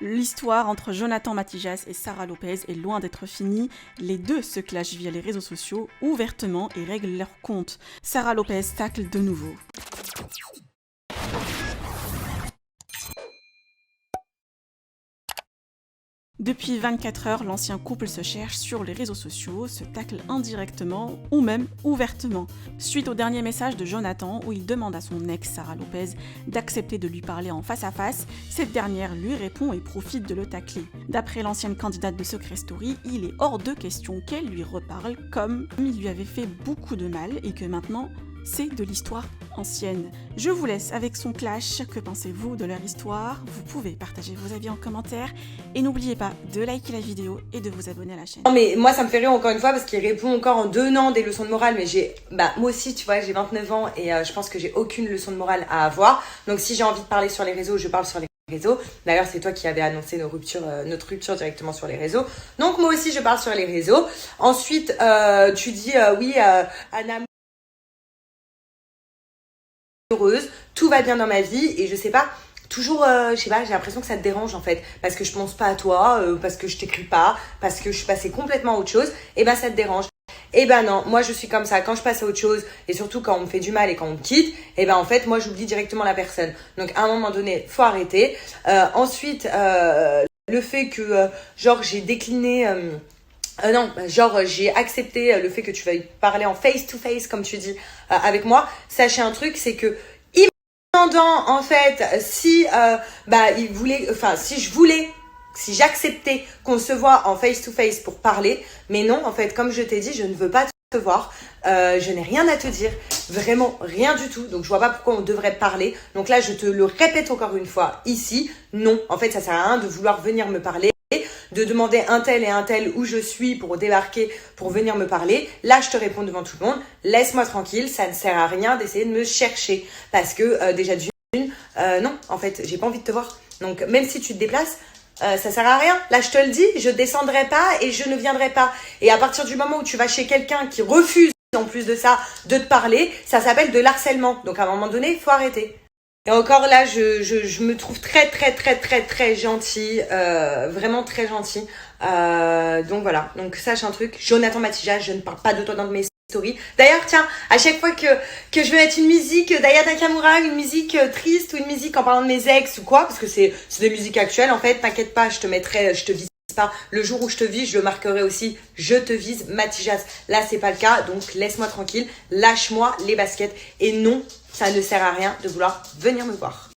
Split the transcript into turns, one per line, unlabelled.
L'histoire entre Jonathan Matijas et Sara Lopez est loin d'être finie. Les deux se clashent via les réseaux sociaux ouvertement et règlent leur compte. Sara Lopez tacle de nouveau. Depuis 24 heures, l'ancien couple se cherche sur les réseaux sociaux, se tacle indirectement ou même ouvertement. Suite au dernier message de Jonathan où il demande à son ex Sara Lopez d'accepter de lui parler en face à face, cette dernière lui répond et profite de le tacler. D'après l'ancienne candidate de Secret Story, il est hors de question qu'elle lui reparle comme il lui avait fait beaucoup de mal et que maintenant, c'est de l'histoire ancienne. Je vous laisse avec son clash. Que pensez-vous de leur histoire? Vous pouvez partager vos avis en commentaire et n'oubliez pas de liker la vidéo et de vous abonner à la chaîne.
Non mais moi ça me fait rire encore une fois parce qu'il répond encore en donnant des leçons de morale, mais moi aussi tu vois j'ai 29 ans et je pense que j'ai aucune leçon de morale à avoir. Donc si j'ai envie de parler sur les réseaux, je parle sur les réseaux. D'ailleurs c'est toi qui avais annoncé notre rupture directement sur les réseaux. Donc moi aussi je parle sur les réseaux. Ensuite tu dis Anna heureuse, tout va bien dans ma vie et je sais pas, toujours, j'ai l'impression que ça te dérange en fait, parce que je pense pas à toi, parce que je t'écris pas, parce que je suis passée complètement à autre chose, et ça te dérange. Et non, moi je suis comme ça, quand je passe à autre chose, et surtout quand on me fait du mal et quand on me quitte, en fait moi j'oublie directement la personne. Donc à un moment donné, faut arrêter. Ensuite, le fait que j'ai décliné... j'ai accepté le fait que tu veuilles parler en face to face, comme tu dis, avec moi. Sachez un truc, c'est que, en fait, si j'acceptais qu'on se voit en face to face pour parler, mais non, en fait, comme je t'ai dit, je ne veux pas te voir, je n'ai rien à te dire, vraiment rien du tout, donc je vois pas pourquoi on devrait parler. Donc là, je te le répète encore une fois, ici, non, en fait, ça sert à rien de vouloir venir me parler, de demander un tel et un tel où je suis pour débarquer, pour venir me parler. Là, je te réponds devant tout le monde, laisse-moi tranquille, ça ne sert à rien d'essayer de me chercher. Parce que déjà non, en fait, j'ai pas envie de te voir. Donc, même si tu te déplaces, ça sert à rien. Là, je te le dis, je descendrai pas et je ne viendrai pas. Et à partir du moment où tu vas chez quelqu'un qui refuse, en plus de ça, de te parler, ça s'appelle de l'harcèlement. Donc, à un moment donné, il faut arrêter. Et encore là, je me trouve très gentille, vraiment très gentille. Donc voilà, donc sache un truc, Jonathan Matijas, je ne parle pas de toi dans mes stories. D'ailleurs, tiens, à chaque fois que je vais mettre une musique d'Aya Nakamura, une musique triste ou une musique en parlant de mes ex ou quoi, parce que c'est des musiques actuelles en fait, t'inquiète pas, je te vise pas. Le jour où je te vise, je le marquerai aussi, je te vise Matijas. Là, c'est pas le cas, donc laisse-moi tranquille, lâche-moi les baskets et non, ça ne sert à rien de vouloir venir me voir.